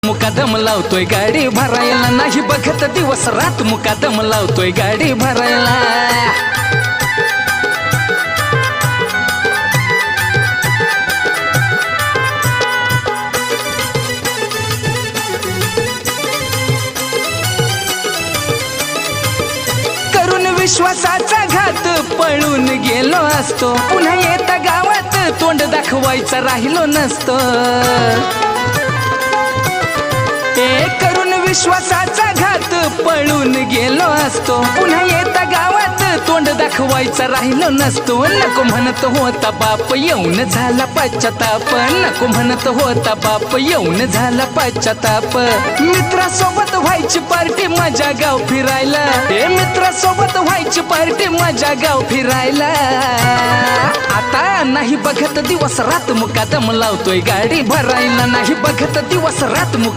मुकादम लावतोय गाडी भरायला, नाही बघत दिवस रात मुकादम लावतोय गाडी भरायला। करून विश्वासाचा घात पळून गेलो असतो, पुन्हा येता गावात तोंड दाखवायचं राहिलो नसतो। करून विश्वासाचा घात पळून गेलो असतो, पुन्हा येता गावात तोंड दाखवायचा राहिलो नसतो। नको म्हणत होता बाप येऊन झाला पश्चाताप, नको म्हणत होता बाप येऊन झाला पश्चाताप। मित्रासोबत व्हायची पार्टी माझ्या गाव फिरायला, मित्रासोबत व्हायची पार्टी माझ्या गाव फिरायला। आता नाही बघत दिवस रात मुकादम लावतोय गाडी भरायला, नाही बघत दिवस रात